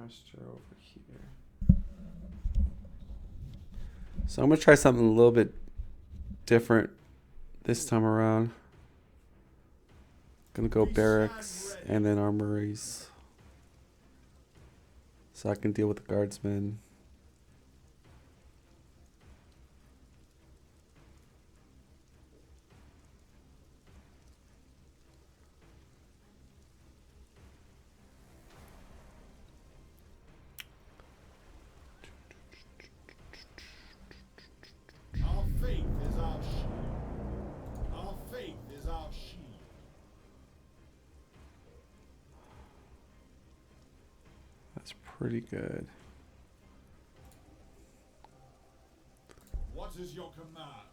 Master over here. So I'm gonna try something a little bit different this time around. Gonna go barracks and then armories, so I can deal with the guardsmen. Our faith is our shield. Our faith is our shield. That's pretty good. What is your command?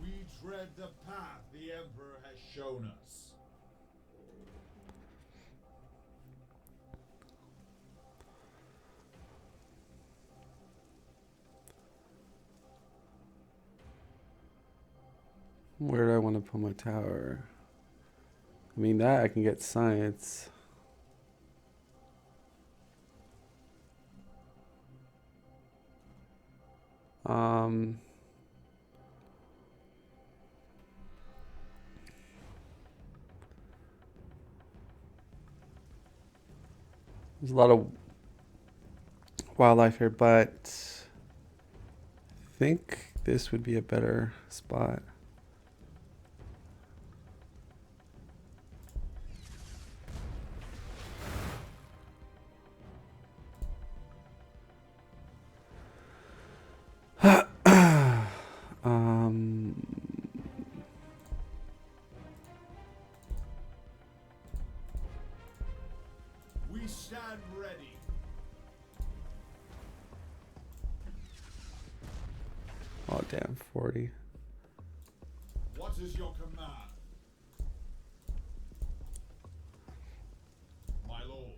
We tread the path the Emperor has shown us. Where do I want to put my tower? I mean, that I can get science. There's a lot of wildlife here, but I think this would be a better spot. um, We stand ready. oh damn, 40. What is your command? My lord.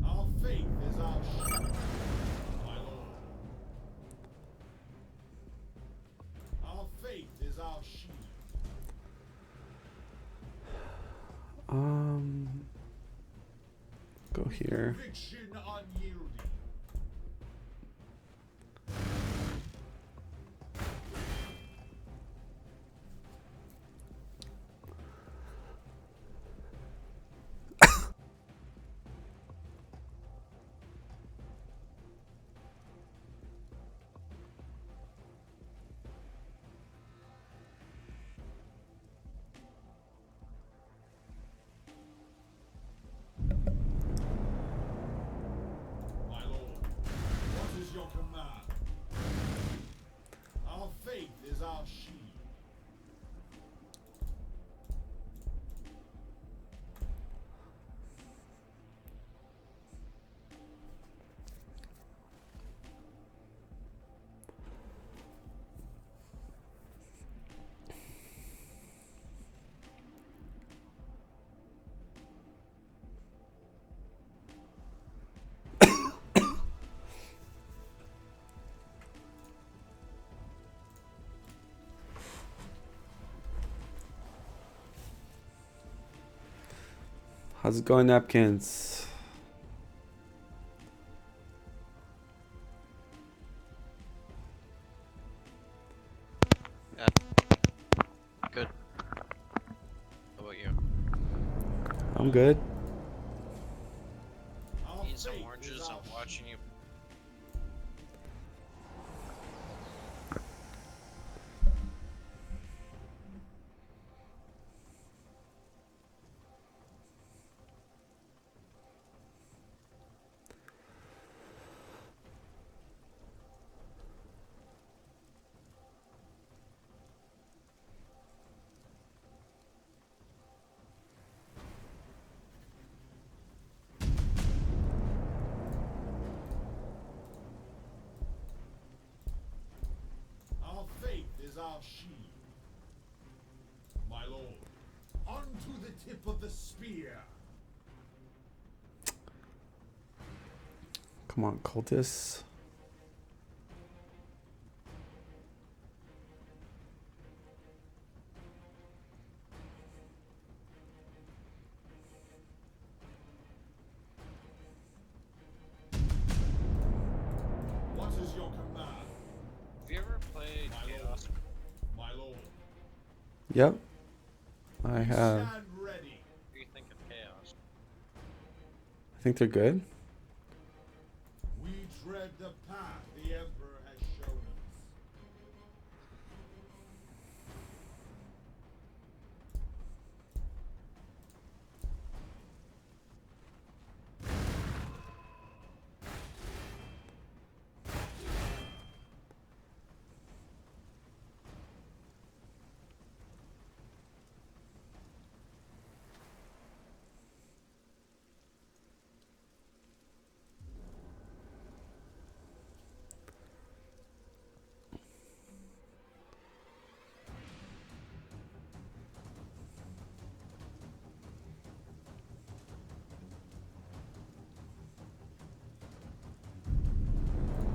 Our faith is our shield. My lord. Our faith is our shield. Go here. Conviction unyielding. My lord, what is your command? Our faith is our shield. How's it going, napkins? Yeah. Good. How about you? I'm good. Our Eating some faith is oranges. our I'm watching you. our shield. My lord, onto the tip of the spear. Come on, cultists. What is your command? Have you ever played My lord. Chaos? My lord. Yep, I have. Stand ready. What do you think of Chaos? I think they're good. We tread the path the Emperor has shown us.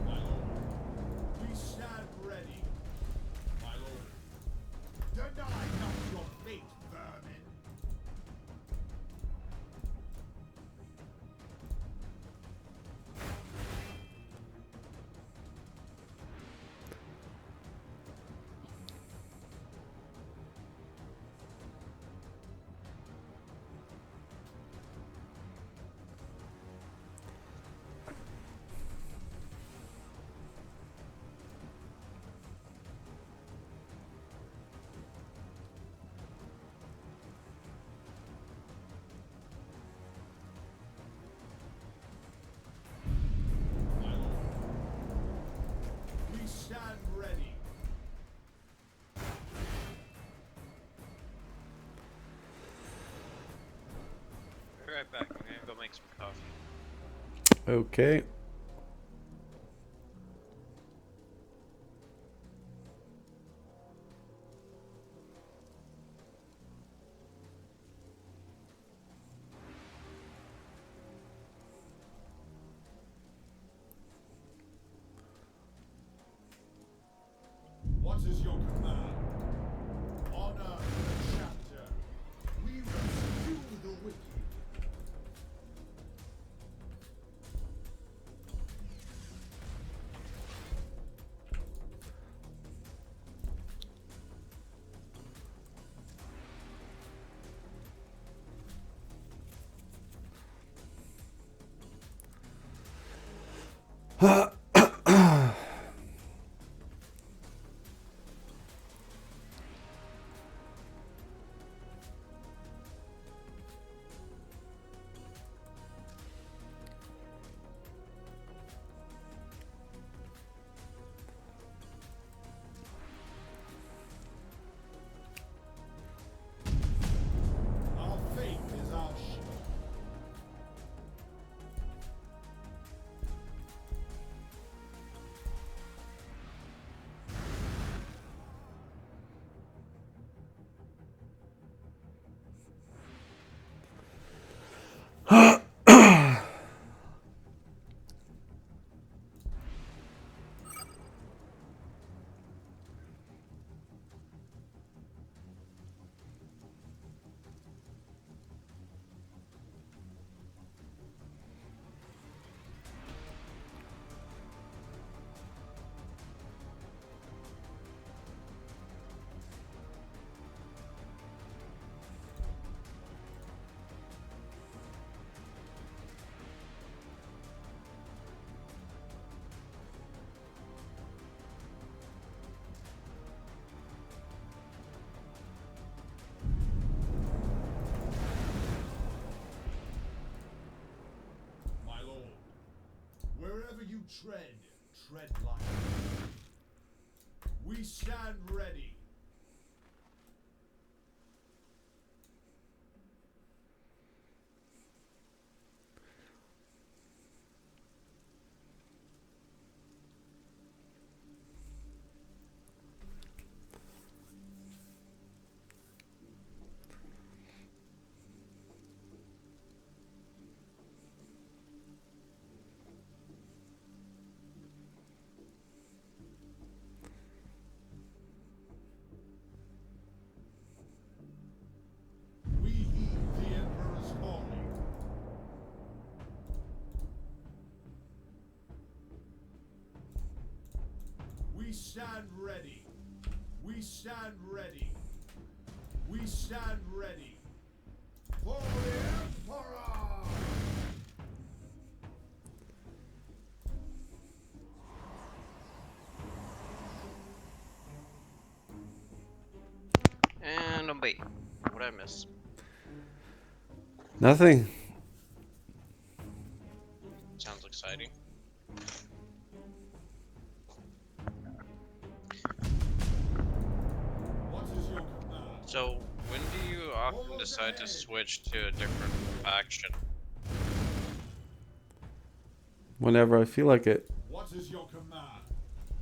My lord, we stand ready. My lord, deny not your fate, vermin. My lord, we stand ready. Be right back. I'm gonna go make some coffee. Okay. What is your command? Honor the chapter. We rescue the wicked. Our faith is our shield. My lord, wherever you tread, tread light. We stand ready. stand ready. We stand ready. We stand ready. For the Emperor! And obey. What I miss? Nothing. Sounds exciting. What is your command? So, when do you often decide to switch to a different faction? Whenever I feel like it. What is your command,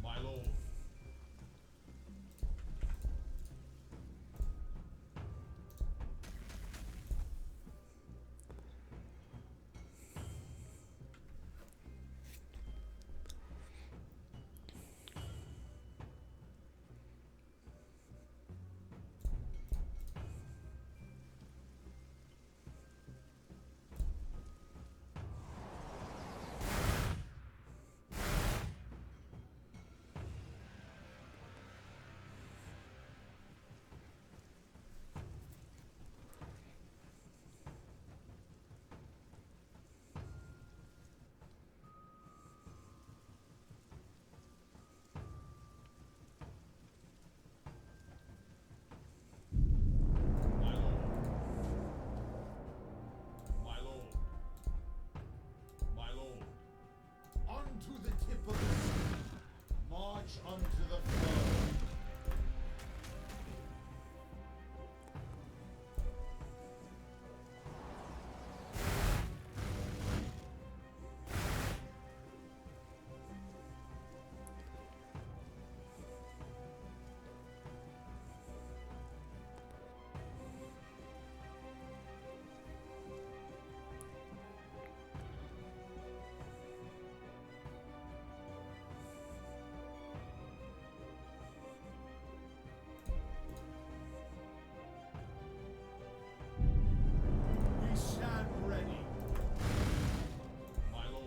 my lord? My lord. My lord. My lord. Unto the tip of the sea. March unto the foe. We stand ready. My lord.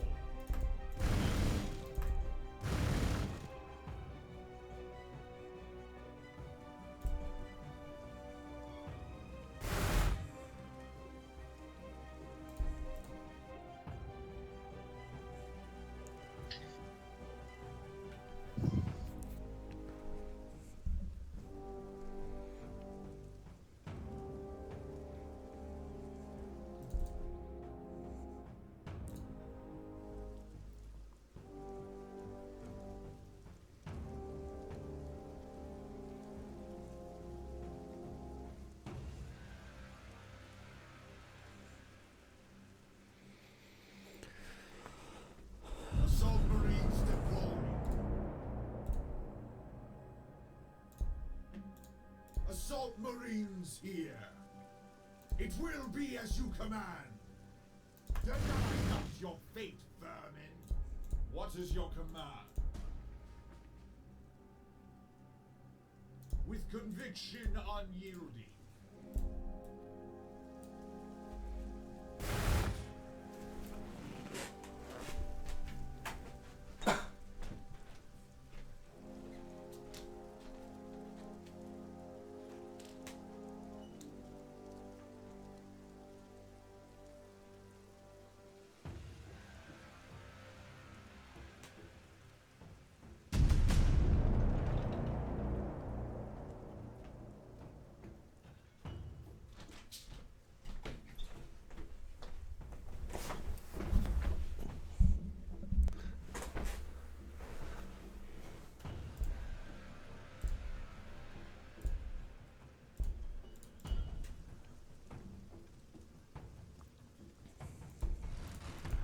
Assault Marines deployed. Assault Marines here. It will be as you command. Deny not your fate, vermin. What is your command? With conviction unyielding.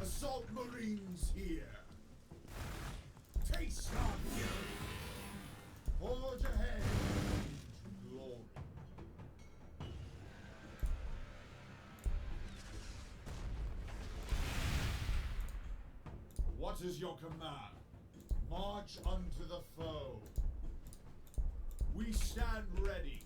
Assault Marines here. Taste our fury. Forge ahead into glory. What is your command? March unto the foe. We stand ready.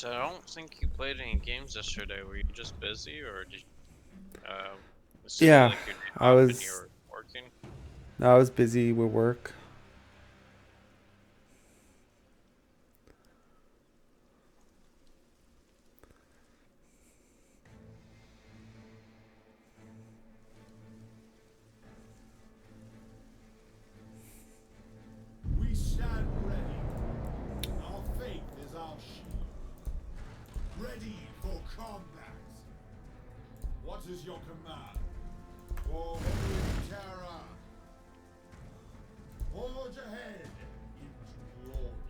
So I don't think you played any games yesterday. Were you just busy, or did was today Yeah, like your day I off and you was were working? I was busy with work. We stand ready. Our faith is our shield. Ready for combat. What is your command? For holy terror. Forge ahead into glory.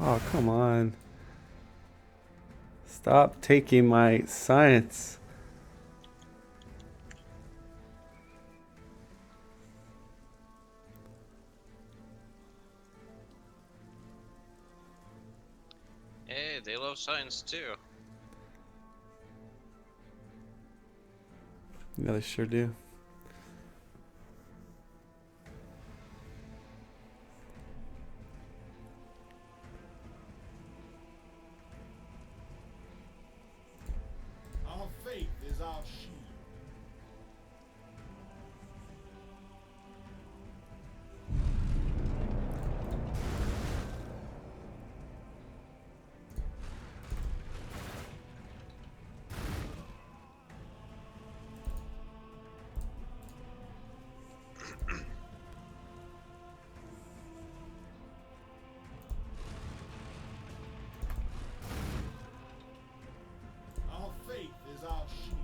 Oh, come on. Stop taking my science. Hey, they love science too. Yeah, they sure do. Our faith is our shield. Our faith is our shield.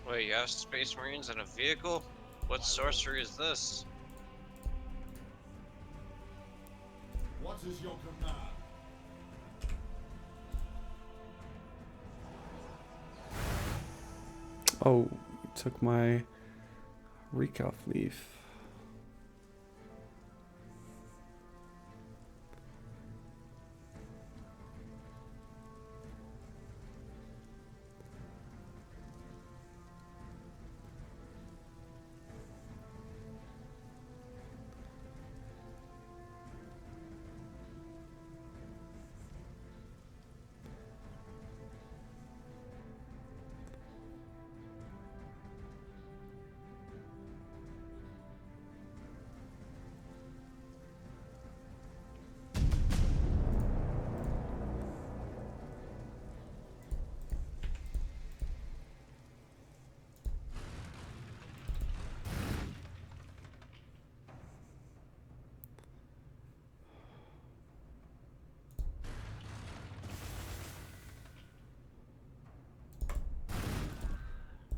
Wait, you have Space Marines in a vehicle? What sorcery is this? What is your command? Oh, you took my recalf leaf.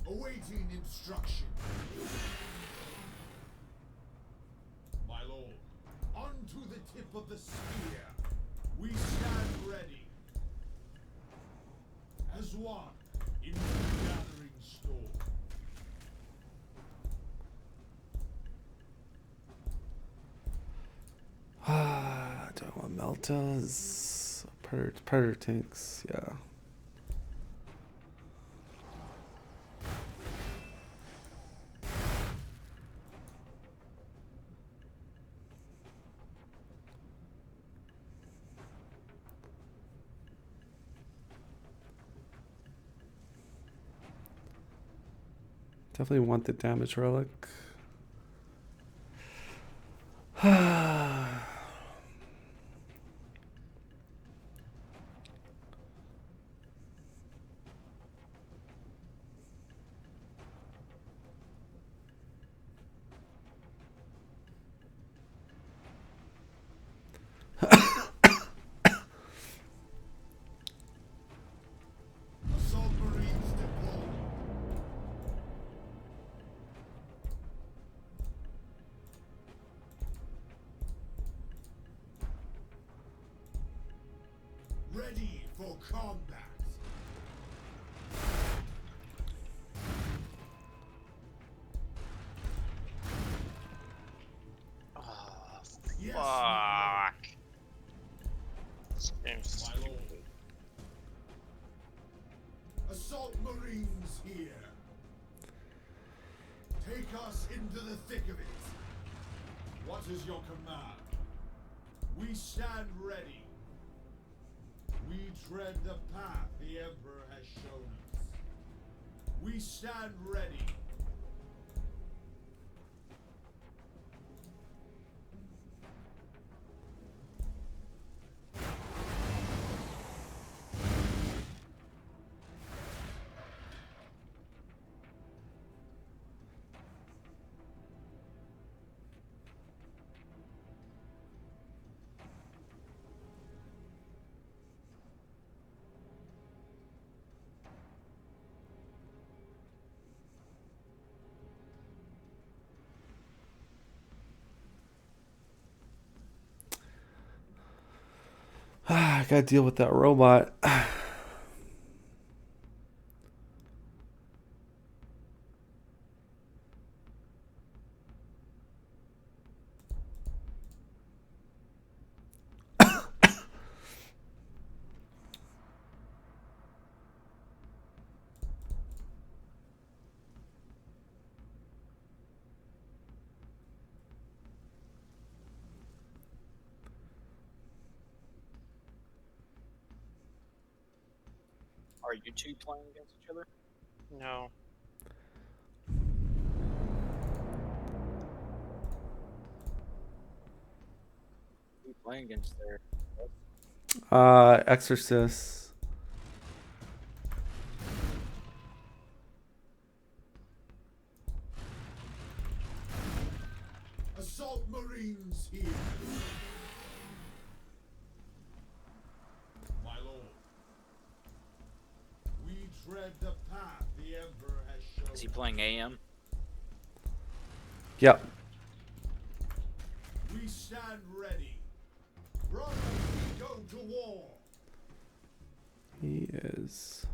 Awaiting instruction. My lord, onto the tip of the spear. We stand ready. As one, into the gathering storm. Ah, do I want Meltas? Predator tanks, yeah. Definitely want the damage relic. Assault Marines deployed. Ready for combat. Oh, Yes, my lord. fuck. This game's My lord. stupid. Assault Marines here. Take us into the thick of it. What is your command? We stand ready. We tread the path the Emperor has shown us. We stand ready. I gotta deal with that robot. Are you two playing against each other? No. Who are you playing against there? Exorcist. Assault Marines here. My lord. We tread the path the Emperor has shown. Is he playing AM? Yep. We stand ready. Brothers, we go to war. He is.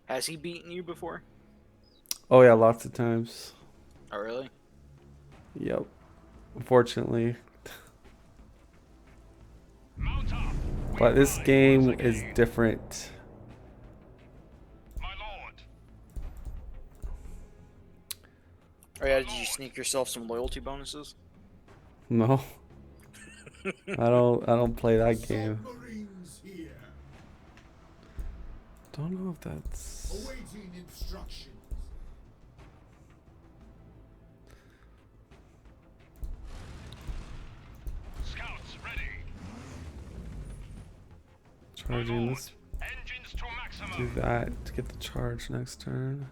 Has he beaten you before? Oh yeah, lots of times. Oh, really? Yep. Unfortunately. Mount up. We But this ride game once is again. different. My lord. Oh yeah, did you sneak yourself some loyalty bonuses? No. I don't play that game. Assault Marines here. Don't know if that's Awaiting instructions. Scouts ready. charging. Let's Engines to maximum. do that to get the charge next turn.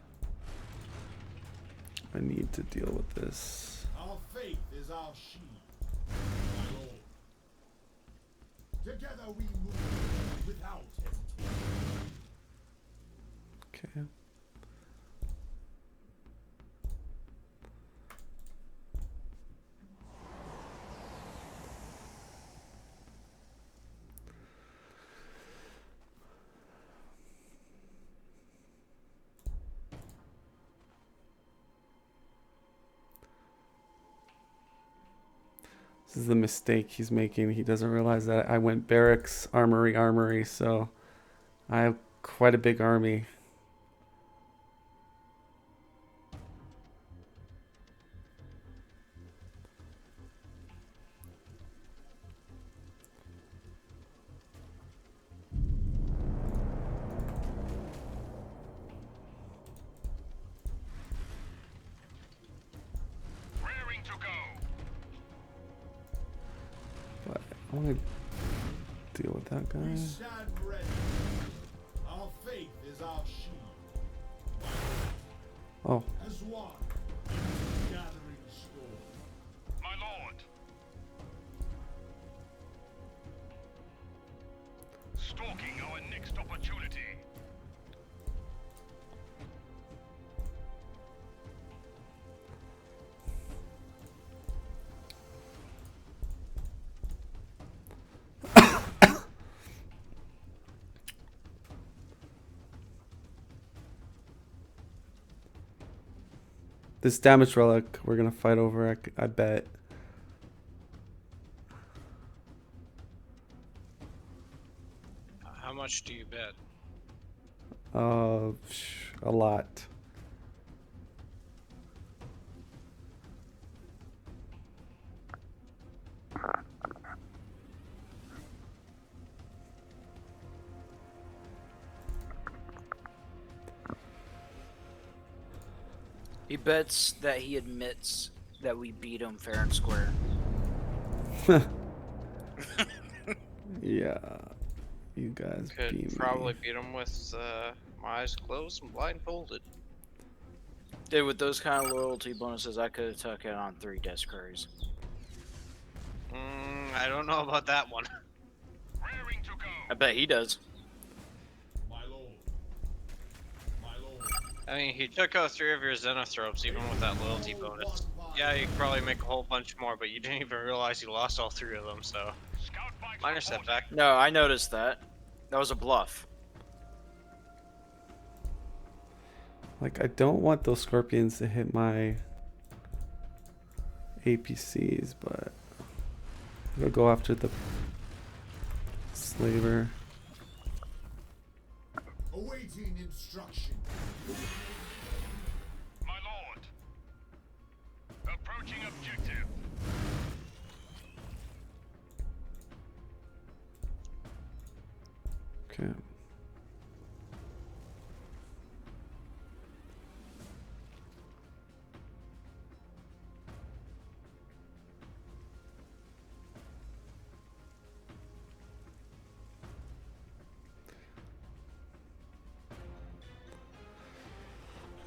I need to deal with this. Our faith is our shield. My lord. Together we move without hesitation. Okay. This is the mistake he's making. He doesn't realize that I went barracks, armory, so I have quite a big army. Raring to go. But I want to deal with that We guy. stand ready. Our faith is our shield. Oh, As one, gathering storm. My lord. Stalking our next opportunity. This damage relic we're gonna fight over, I bet. How much do you bet? A lot. He bets that he admits that we beat him fair and square. Yeah, you guys Could beat me. probably beat him with my eyes closed and blindfolded. Dude, with those kind of loyalty bonuses, I could have took it on 3 death curries. I don't know about that one. Raring to go. I bet he does. My lord. My lord. I mean, he took out 3 of your Xenothropes even with that loyalty bonus. Yeah, you could probably make a whole bunch more, but you didn't even realize you lost all 3 of them, so... Scout bikes Minor reporting. setback. No, I noticed that. That was a bluff. Like, I don't want those scorpions to hit my APCs, but I'm gonna go after the slaver. Awaiting instruction. My lord. Approaching objective. Okay.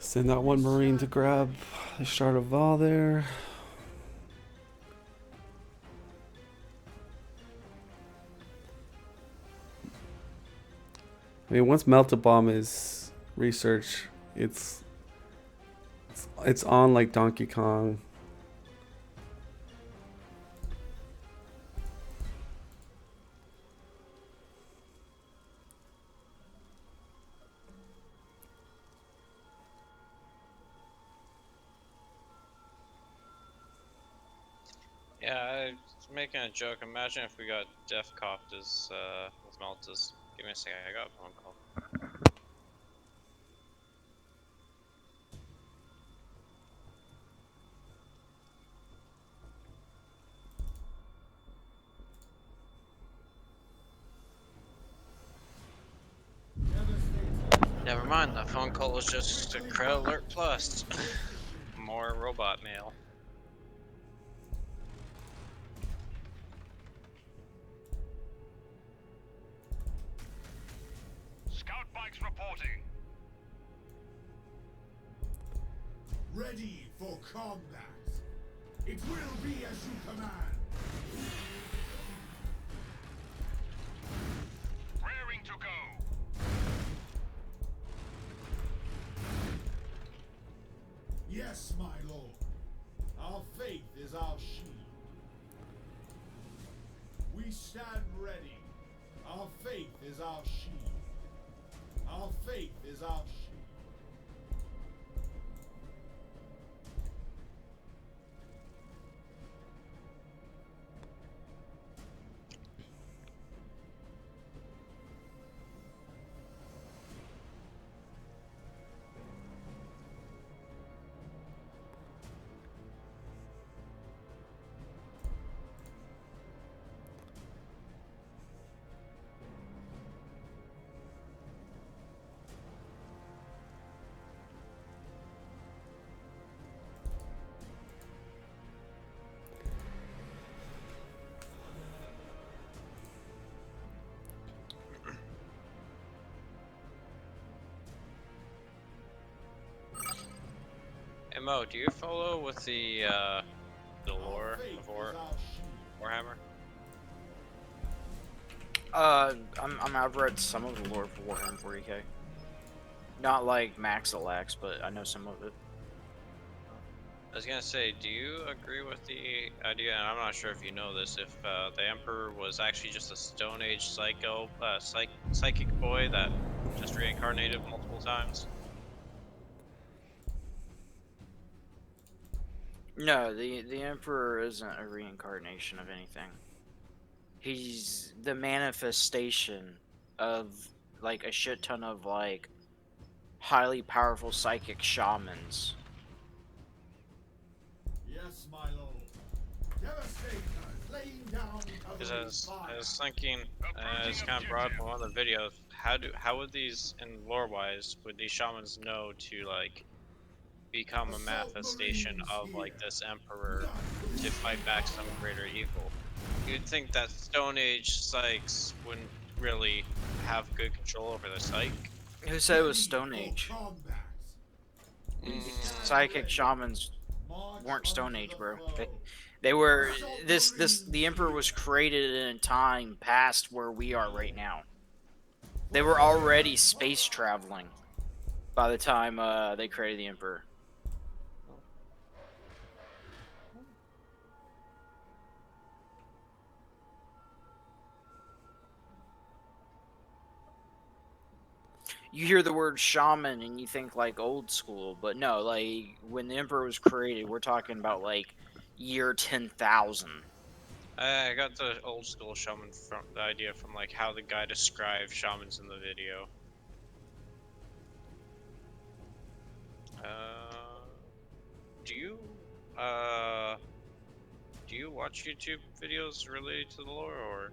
Send that one Marine to grab the Shard of Val there. I mean, once Melta Bomb is research, it's on like Donkey Kong. Yeah, I was making a joke. Imagine if we got Def Copped as, with Meltas. Give me a second, I got a phone call. Never mind, that phone call was just a Credit Alert Plus. More robot mail. Scout bikes reporting. Ready for combat. It will be as you command. Raring to go. Yes, my lord. Our faith is our shield. We stand ready. Our faith is our shield. Our faith is our shield. Mo, do you follow with the lore Our faith of is our shield. Warhammer? I've read some of the lore for Warhammer 40k. Not like Max Alax, but I know some of it. I was gonna say, do you agree with the idea, and I'm not sure if you know this, if the Emperor was actually just a Stone Age psycho, psychic boy that just reincarnated multiple times? No, the Emperor isn't a reincarnation of anything. He's the manifestation of like a shit ton of like highly powerful psychic shamans. Yes, my lord. Devastators laying down Because cover with I fire. was thinking, it's kind of brought up in one of the videos. How would these, in lore wise, would these shamans know to like become a Assault manifestation Marines of here. like this emperor Blood to fight back some greater evil? You'd think that Stone Age psychs wouldn't really have good control over the psych. Who said it was ready Stone for Age? combat. We stand Psychic ready. shamans March weren't Stone unto Age, the bro. foe. They were Assault this the Marines Emperor was here. created in a time past where we My are right lord. now. They were already space traveling by the time they created the Emperor. You hear the word shaman and you think like old school, but no, like when the Emperor was created, we're talking about like year 10,000. I got the old school shaman from the idea from like how the guy described shamans in the video. Do you uh do you watch YouTube videos related to the lore, or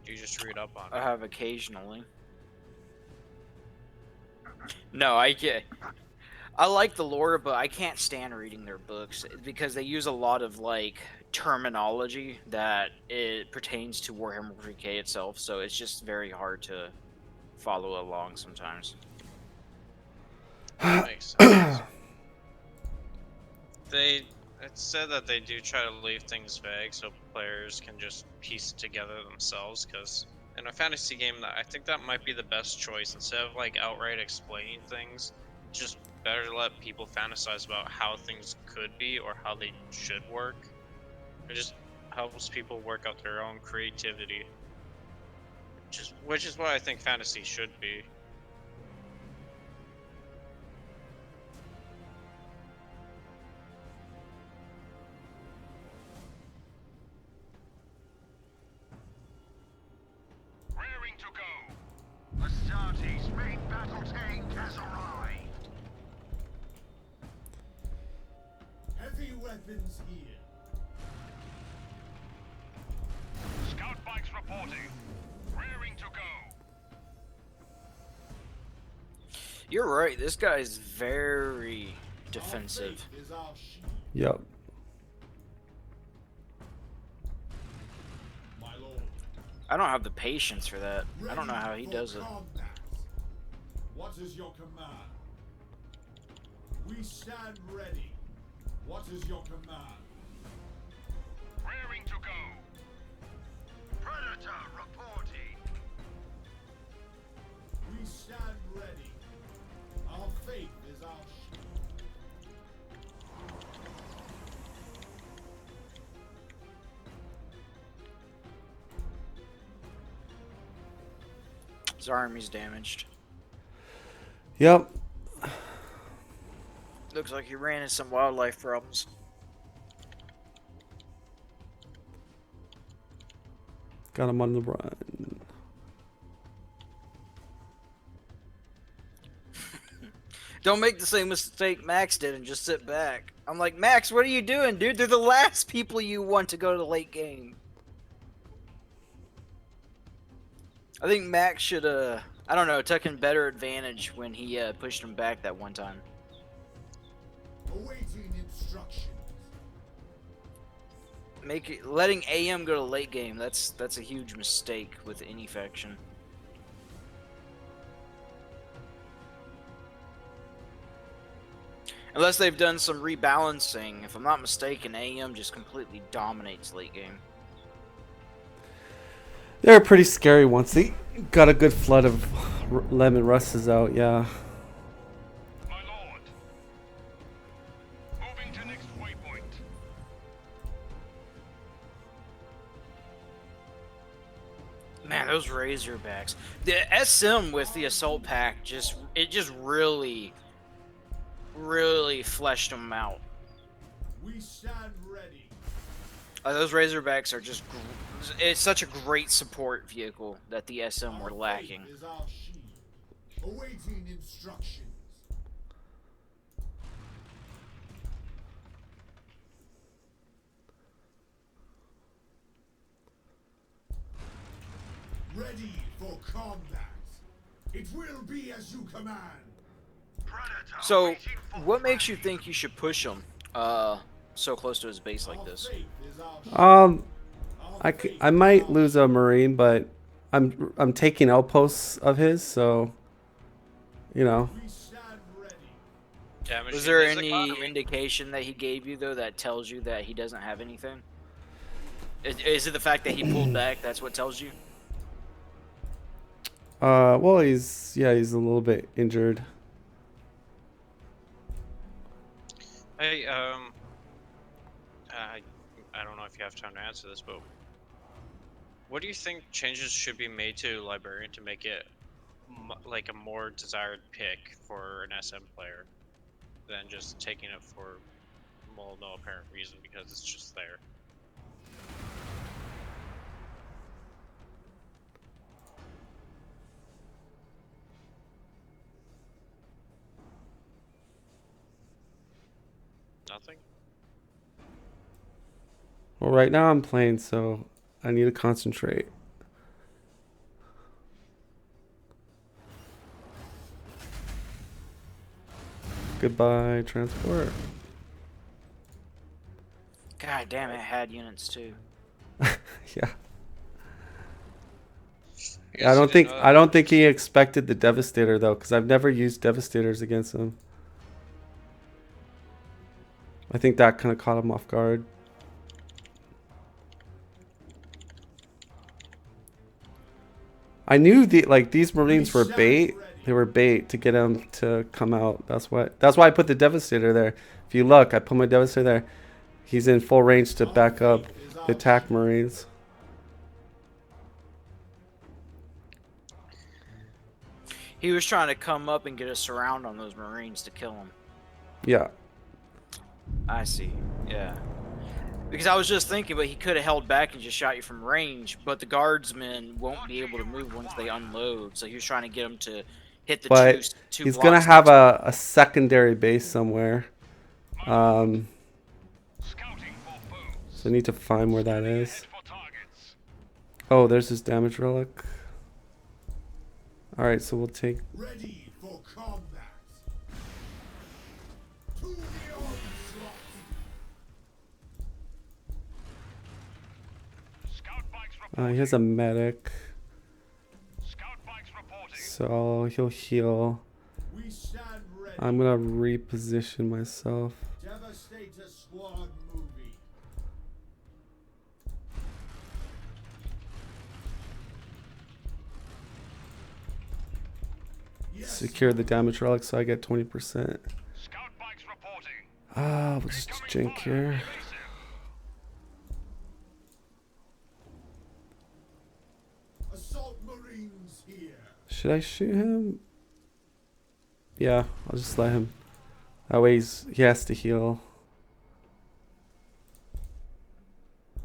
do you just read up on I it? have occasionally. No, I like the lore, but I can't stand reading their books because they use a lot of like terminology that it pertains to Warhammer 40k itself, so it's just very hard to follow along sometimes. That makes sense. It's said that they do try to leave things vague so players can just piece it together themselves, because in a fantasy game, I think that might be the best choice. Instead of like outright explaining things, just better to let people fantasize about how things could be or how they should work. It just helps people work out their own creativity, which is what I think fantasy should be. Raring to go. Astartes' main battle tank has arrived. Heavy weapons here. Scout bikes reporting. Raring to go. You're right, this guy is very defensive. Our faith is our shield. Yep. My lord. I don't have the patience for that. I don't know how he Ready does for it. combat. What is your command? We stand ready. What is your command? Raring to go. Predator reporting. We stand ready. Our faith is our shield. His army's damaged. Yep. Looks like he ran into some wildlife problems. Got him on the run. Don't make the same mistake Max did and just sit back. I'm like, Max, what are you doing, dude? They're the last people you want to go to the late game. I think Max should, I don't know, taken better advantage when he pushed him back that one time. Awaiting instructions. Letting AM go to late game. That's a huge mistake with any faction. Unless they've done some rebalancing. If I'm not mistaken, AM just completely dominates late game. They were pretty scary once they got a good flood of lemon russes out, yeah. My lord. Moving to next waypoint. Man, those Razorbacks. The SM with the Assault Pack just really fleshed them out. We stand ready. Those Razorbacks are just. It's such a great support vehicle that the SM were Our lacking. faith is our shield. Awaiting instructions. Ready for combat. It will be as you command. Predator So, waiting for what makes prey. you think you should push him so close to his base like Our this? faith is our shield. I, I might lose a marine, but I'm taking outposts of his, so you know. We stand ready. Damage Was to there his any economy. indication that he gave you though that tells you that he doesn't have anything? Is it the fact that he pulled back? That's what tells you. Well, he's a little bit injured. Hey, I don't know if you have time to answer this, but what do you think changes should be made to Librarian to make it like a more desired pick for an SM player than just taking it for, well, no apparent reason because it's just there? Nothing? Well, right now I'm playing, so I need to concentrate. Goodbye, transport. God damn, it had units too. Yeah. guess I you don't didn't think know I that don't think much. he expected the Devastator though, because I've never used Devastators against him. I think that kind of caught him off guard. I knew these Marines were bait. They were bait to get him to come out. That's why I put the Devastator there. If you look, I put my Devastator there. He's in full range to back up the attack Marines. He was trying to come up and get a surround on those Marines to kill him. Yeah. I see. Yeah. Because I was just thinking, but he could have held back and just shot you from range. But the guardsmen won't be able to move once they unload. So he was trying to get them to hit the But two he's gonna blocks have next to a secondary base somewhere. Scouting for foes. So I need to find where that is. Head for targets. Oh, there's his damage relic. Alright, so we'll take... Ready for combat. To the onslaught. Scout bikes he reporting. has a medic. Scout bikes reporting. So he'll heal. We stand ready. I'm gonna reposition myself. Devastator squad moving. Yes. Secure the damage relic so I get 20%. Scout bikes reporting. We'll just jink here. Evasive. Assault Marines here. Should I shoot him? Yeah, I'll just let him. That way he has to heal.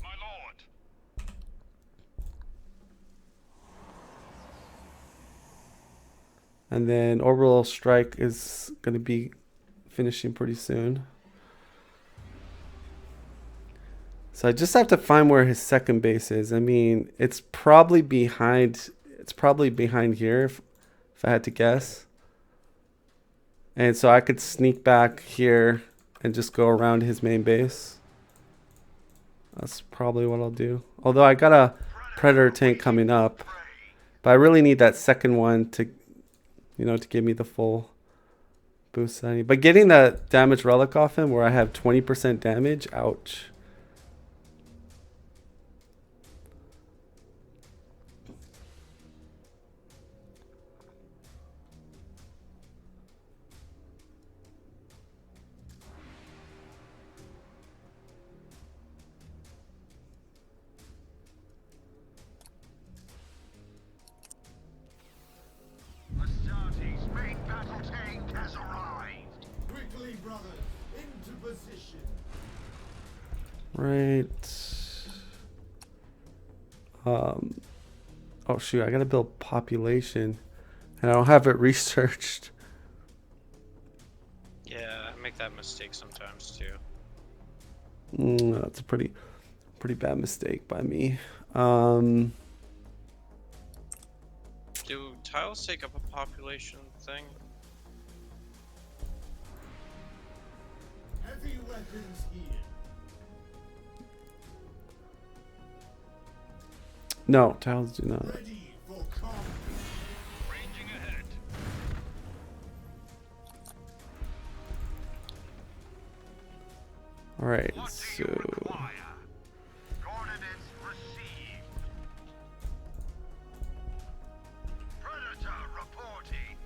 My lord. And then orbital strike is gonna be finishing pretty soon. So I just have to find where his second base is. I mean, it's probably behind. It's probably behind here, if I had to guess. And so I could sneak back here and just go around his main base. That's probably what I'll do. Although I got a Predator tank coming up, but I really need that second one to, to give me the full boost that I need. But getting that damage relic off him where I have 20% damage, ouch. Astartes' main battle tank has arrived. Quickly, brothers, into position. right. Oh shoot, I gotta build population, and I don't have it researched. Yeah, I make that mistake sometimes too. That's a pretty bad mistake by me. Um, Do tiles take up a population thing? Heavy weapons here. no, tiles do not. Ready for combat. Ranging ahead. All right, What do so you require? Coordinates received. Predator reporting.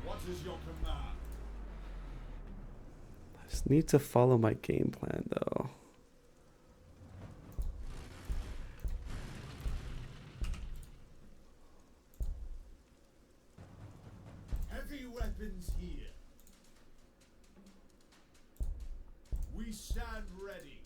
What is your command? I just need to follow my game plan though. Heavy weapons here. We stand ready.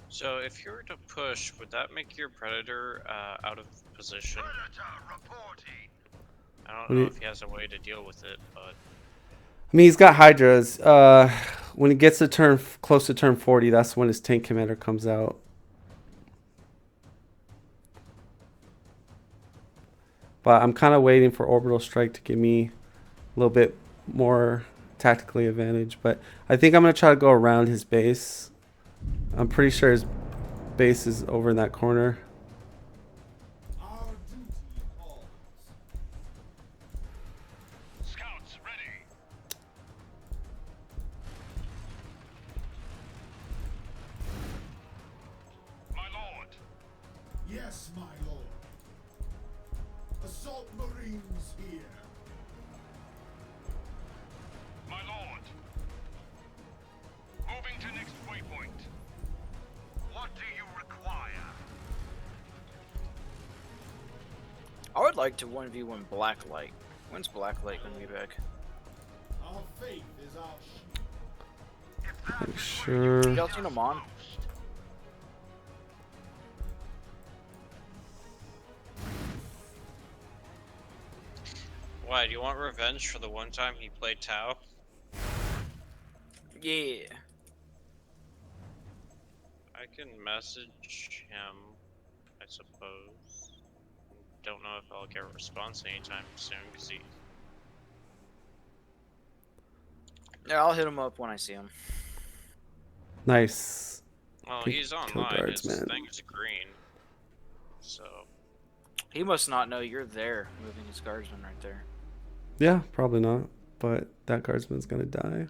So if you were to push, would that make your predator out of position? Predator reporting. I don't What do know you- if he has a way to deal with it, but I mean, he's got hydras. When he gets to close to turn 40, that's when his tank commander comes out. But I'm kind of waiting for orbital strike to give me a little bit more tactically advantage. But I think I'm gonna try to go around his base. I'm pretty sure his base is over in that corner. Our duty calls. Scouts ready. My lord. Yes, my lord. Assault marines here. My lord. Moving to next waypoint. What do you require? I would like to 1v1 Blacklight. When's Blacklight gonna be back? Our faith is our shield. If that Pretty is sure. Y'all seen him on? why? Do you want revenge for the one time he played Tau? Yeah. I can message him, I suppose. Don't know if I'll get a response anytime soon because he. Yeah, I'll hit him up when I see him. Nice. Well, Kill he's online. guards, His man. thing is green. So. He must not know you're there, moving his guardsman right there. Yeah, probably not. But that guardsman's gonna die.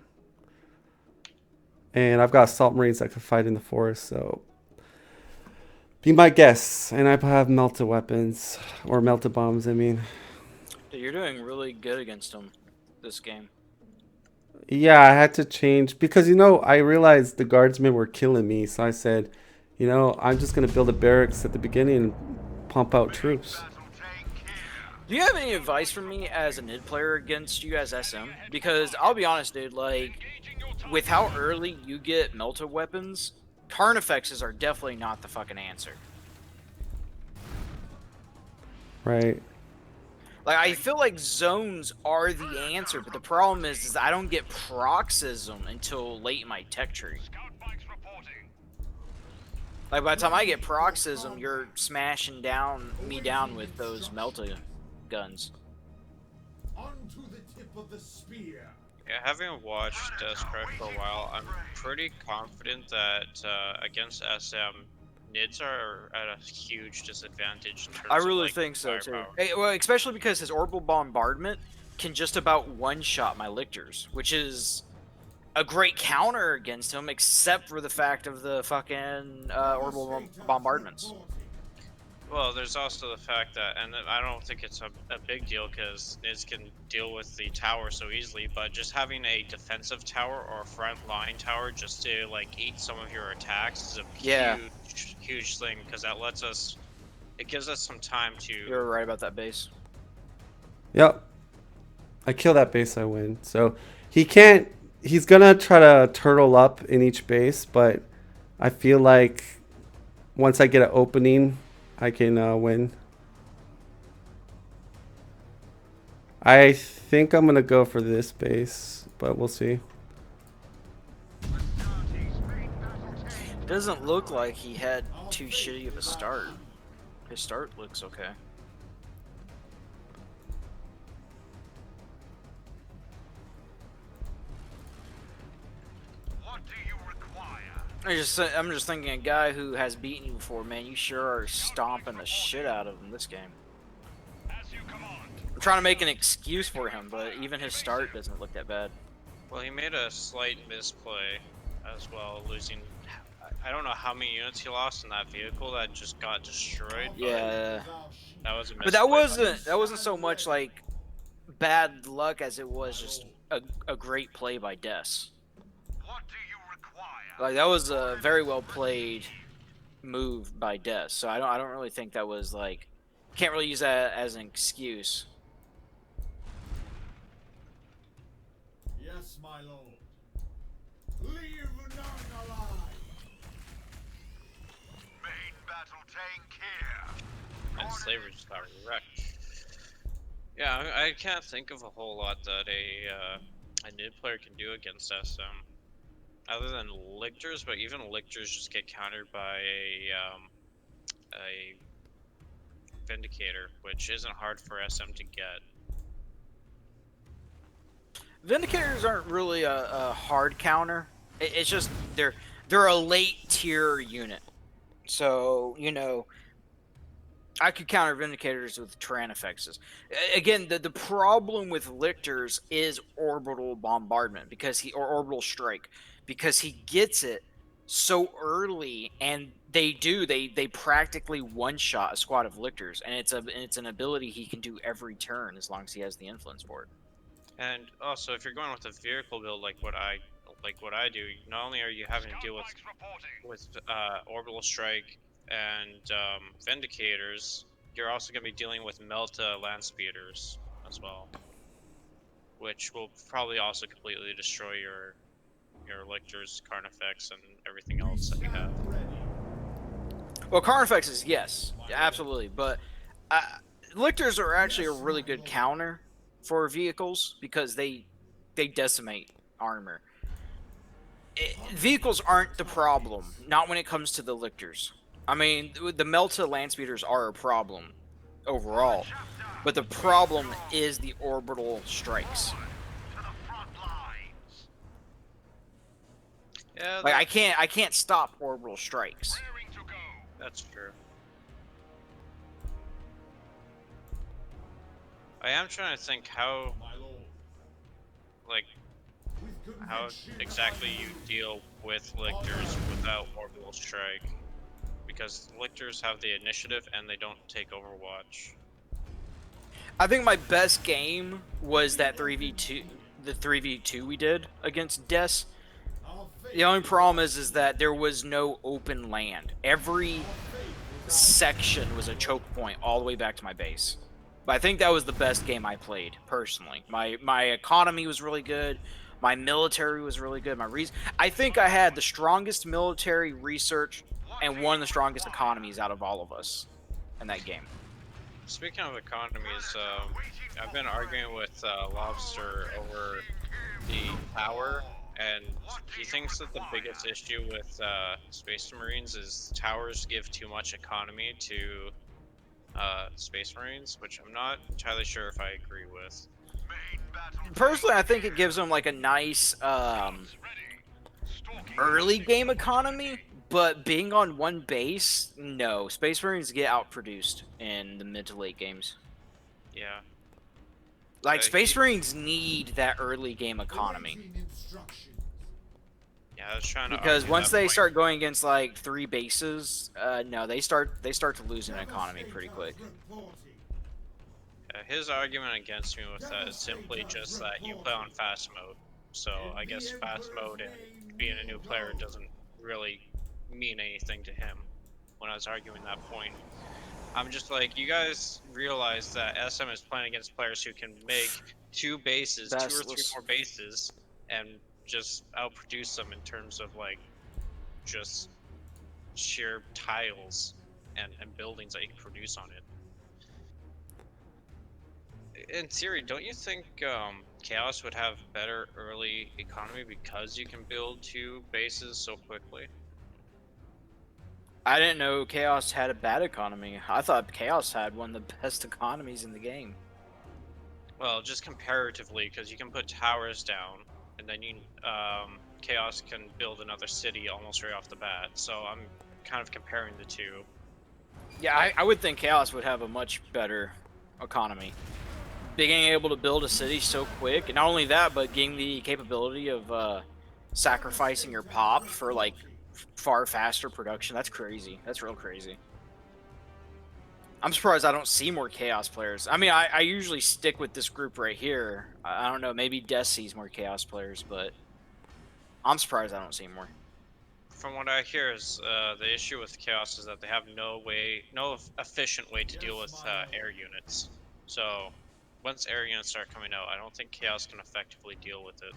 And I've got assault marines that can fight in the forest, so be my guess. And I have melted weapons or melted bombs. I mean, Dude, you're doing really good against him this game. yeah, I had to change because I realized the guardsmen were killing me, so I said, I'm just gonna build a barracks at the beginning and pump out troops. battle tank here? Do you have any advice for me as a mid player against you as SM? Because I'll be honest, dude, like, Engaging your target. with how early you get melted weapons, Carnifexes are definitely not the fucking answer. Right. Like, I feel like zones are the answer, but the problem is I don't get paroxysm until late in my tech tree. Scout bikes reporting. Like, by the time I get paroxysm, you're smashing me down with those melta guns. Onto the tip of the spear. Yeah, having watched Desperate for a while, I'm pretty confident that against SM, Nids are at a huge disadvantage in terms I of, really like, think so, too. firepower. Hey, well, especially because his orbital bombardment can just about one-shot my lictors, which is a great counter against him, except for the fact of the fucking orbital bombardments. Well, there's also the fact that, and I don't think it's a big deal because Nids can deal with the tower so easily, but just having a defensive tower or a front line tower just to like eat some of your attacks is a Yeah, huge thing because that lets us, it gives us some time you're to. right about that base. Yep. I kill that base, I win. So he can't. He's gonna try to turtle up in each base, but I feel like once I get an opening, I can win. I think I'm gonna go for this base, but we'll see. Astartes main battle tank. Doesn't look like he had too shitty of a start. His start looks okay. What do you require? I'm just thinking, a guy who has beaten you before, man, you sure are stomping the shit out of him this game. As you command. I'm trying to make an excuse for him, but even his start doesn't look that bad. Well, he made a slight misplay as well, losing. I don't know how many units he lost in that vehicle that just got destroyed. Yeah, But that was a misplay. but that wasn't so much like bad luck as it was just a great play by Des. What do you require? Like that was a very well played move by Des. So I don't really think that was like, can't really use that as an excuse. Yes, my lord. Leave none alive. Main battle tank here. And slavery just got wrecked. Yeah, I can't think of a whole lot that a Nid player can do against SM, other than lictors. But even lictors just get countered by a vindicator, which isn't hard for SM to get. Vindicators aren't really a hard counter. It's just they're a late tier unit. So you know, I could counter Vindicators with Tyrannosaurus. Again, the problem with Lictors is orbital bombardment or orbital strike, because he gets it so early, and they practically one shot a squad of Lictors, and it's an ability he can do every turn as long as he has the influence for it. And also, if you're going with a vehicle build like what I do, not only are you having to deal Scout bikes reporting. with orbital strike and vindicators, you're also going to be dealing with Melta land speeders as well, which will probably also completely destroy your lictors, carnifex, and everything else that you have. Well, Carnifexes, yes, absolutely, but Lictors are actually a really good counter for vehicles because they decimate armor. Vehicles aren't the problem, not when it comes to the Lictors. I mean, the Melta land speeders are a problem overall, but the problem is the orbital strikes. To the front lines. Yeah, Like I can't stop orbital strikes. Raring to go. that's true. I am trying to think how, My lord. like, With how conviction exactly I you deal with lictors without orbital strike, because lictors have the initiative and they don't take Overwatch. I think my best game was that 3v2, the 3v2 we did against Des. Our faith The only problem is that there was no open land. Every is section was a choke point all the way back to my base. But I think that was the best game I played personally. My economy was really good. My military was really good. I think I had the strongest military research and one of the strongest economies out of all of us in that game. Speaking of economies, I've been arguing with Lobster over the tower, and he thinks that the biggest issue with Space Marines is towers give too much economy to Space Marines, which I'm not entirely sure if I agree with. Main battle Personally, I think it gives them like a nice ready. Stalking early game economy, but being on one base, no. Space Marines get outproduced in the mid to late games. Yeah. Like, Space He- Marines need that early game economy. awaiting instructions. Yeah, I was trying to Because argue once that they point. start going against like 3 bases, no, they start to lose an economy pretty quick. Reporting. His argument against me with that is simply just that you play on fast mode. So I guess fast mode and being a new player doesn't really mean anything to him when I was arguing that point. I'm just like, you guys realize that SM is playing against players who can make 2 or 3 Basilisk. more bases, and just outproduce them in terms of like just sheer tiles and buildings that you can produce on it. In theory, don't you think Chaos would have better early economy because you can build 2 bases so quickly? I didn't know Chaos had a bad economy. I thought Chaos had one of the best economies in the game. Well, just comparatively, because you can put towers down, and then Chaos can build another city almost right off the bat. So I'm kind of comparing the two. Yeah, I would think Chaos would have a much better economy. Being able to build a city so quick, and not only that, but getting the capability of sacrificing your pop for like far faster production. That's crazy. That's real crazy. I'm surprised I don't see more Chaos players. I mean, I usually stick with this group right here. I don't know, maybe Des sees more Chaos players, but I'm surprised I don't see more. From what I hear, is the issue with Chaos is that they have no efficient way to deal with air units. So once air units start coming out, I don't think Chaos can effectively deal with it.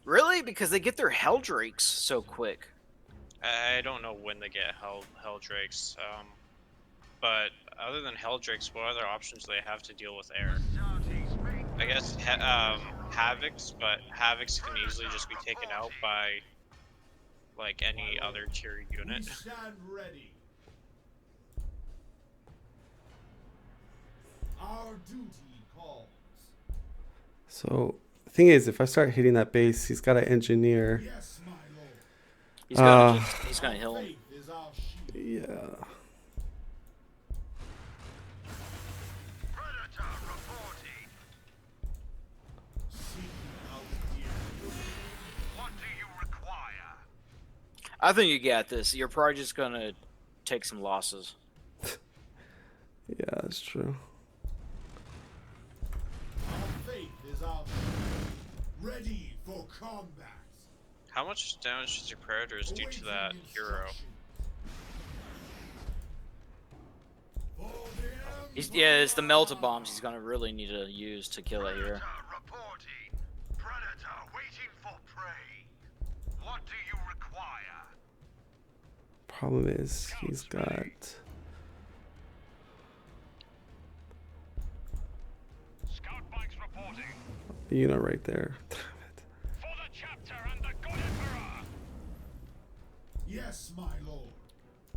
Really? Because they get their Hell Drakes so quick. I don't know when they get Hell Drakes, but other than Hell Drakes, what other options do they have to deal with air? Astartes main I guess Havocs, but Havocs can easily just be taken out by like any other tier We unit. stand ready. Our duty calls. So the thing is, if I start hitting that base, he's got to engineer. Yes, my lord. He's gonna Our heal him. faith is our shield. Yeah. Predator reporting. Seeking out the enemy. What do you require? I think you got this. You're probably just gonna take some losses. Yeah, that's true. Our faith is our shield. Ready for combat. How much damage does your Predators do to that Awaiting hero? instructions. For the Yeah, it's the melta bombs he's gonna really need to use to kill that hero. Predator reporting. Predator waiting for prey. What do you require? Problem is, he's got. Scout bikes reporting. You know, right there. Damn it. For the chapter and the good emperor. Yes, my lord.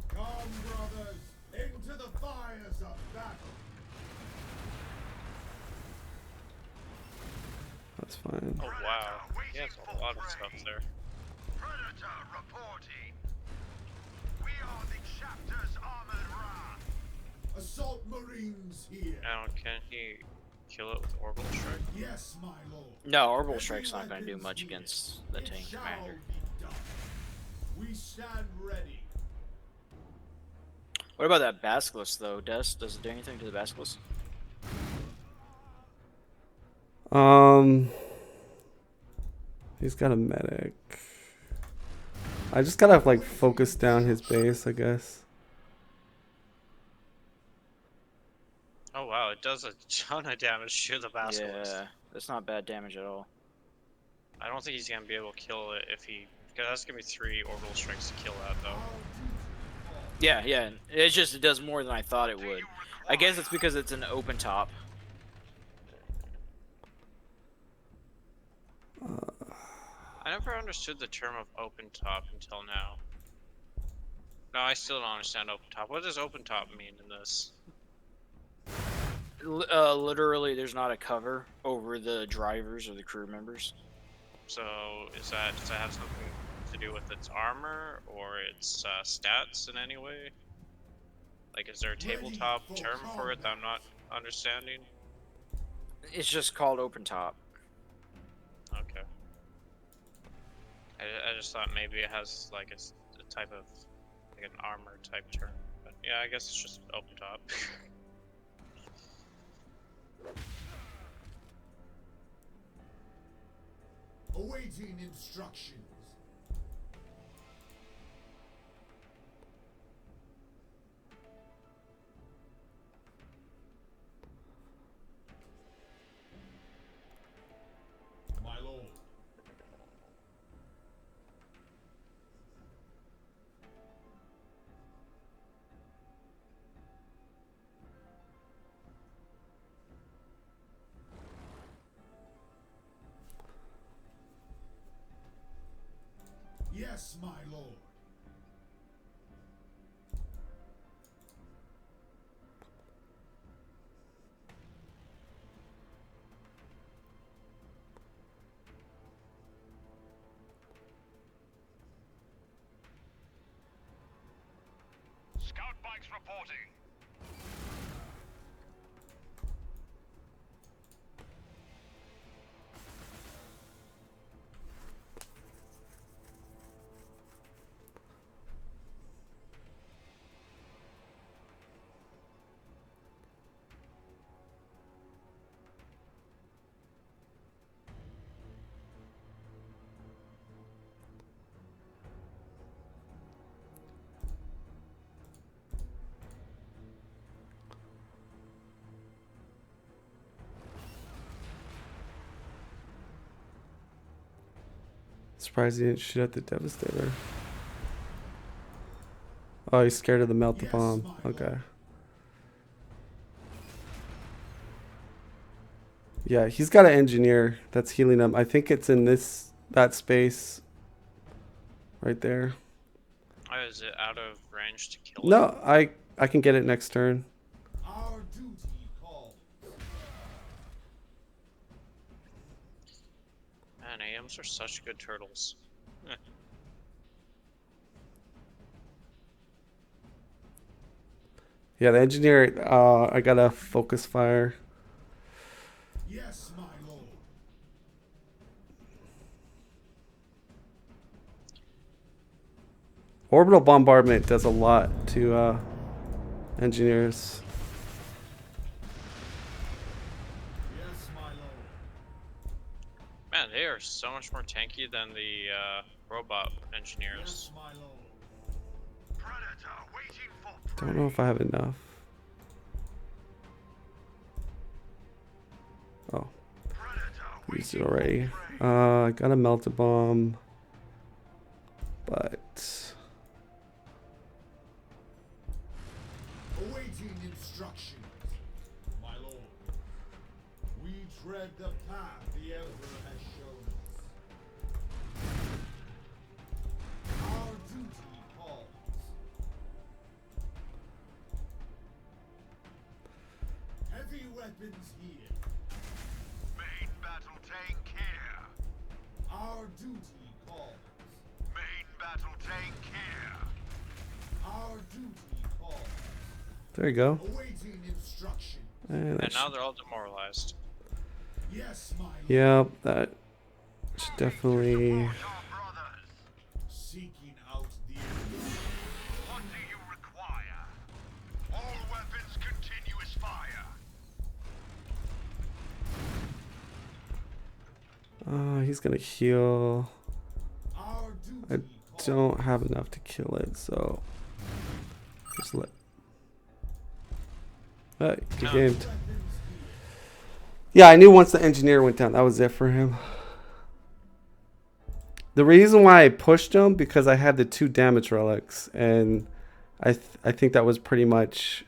Come, brothers, into the fires of battle. That's fine. Oh wow, he has a lot of stuff there. Predator reporting. We are the chapter's armored wrath. Assault marines here. Now, can he kill it with Orbital Strike? Yes, my lord. No, Orbital Every Strike's not gonna do weapon's much here. against the It tank shall commander. be done. We stand ready. What about that Basilisk though? Does it do anything to the Basilisk? He's got a medic. I just gotta like focus down his base, I guess. Oh wow, it does a ton of damage to the Basilisk. Yeah, that's not bad damage at all. I don't think he's gonna be able to kill it if he, because that's gonna be 3 Orbital Strikes to kill that though. Yeah. It's just it does more than I thought it would. I guess it's because it's an open top. I never understood the term of open top until now. No, I still don't understand open top. What does open top mean in this? Literally, there's not a cover over the drivers or the crew members. So does that have something to do with its armor or its stats in any way? Like, is there a tabletop term for it that I'm not understanding? It's just called open top. Okay. I just thought maybe it has like a type of like an armor type turn. But yeah, I guess it's just open top. Awaiting instructions. My lord. Yes, my lord. Scout bikes reporting. Surprised he didn't shoot at the Devastator. Oh, he's scared of the melt the Yes, bomb. my lord. Okay. Yeah, he's got an engineer that's healing him. I think it's in that space right there. Oh, is it out of range to kill it? No, I can get it next turn. Our duty calls. Man, AMs are such good turtles. Yeah, the engineer. I got a focus fire. Yes, my lord. Orbital bombardment does a lot to engineers. Yes, my lord. Man, they are so much more tanky than the robot engineers. Yes, my lord. Predator waiting for prey. Don't know if I have enough. Oh, Predator used it waiting already. for prey. I got a melt a bomb, but Awaiting instructions. My lord. We tread the path the Emperor has shown us. Our duty calls. Heavy weapons here. Main battle tank here. Our duty calls. Main battle tank here. Our duty calls. there you go. Awaiting instructions. And that And now they're all demoralized. Yes, my lord. yep, that should definitely. Support our brothers. Seeking out the enemy. What do you require? All weapons continuous fire. He's gonna heal. Our I duty calls. don't have enough to kill it, so just let. Good No. game. Weapons here. Yeah, I knew once the engineer went down, that was it for him. The reason why I pushed him because I had the 2 damage relics, and I think that was pretty much.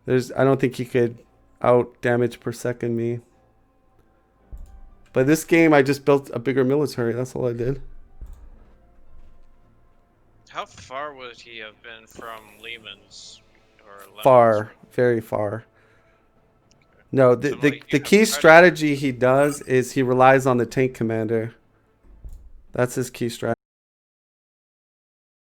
I don't think he could out damage per second me. But this game, I just built a bigger military. That's all I did. How far would he have been from Lehman's or Lemon's? Far, very far. No, the So, like, the yeah, key Predator- strategy he does is he relies on the tank commander. That's his key strategy.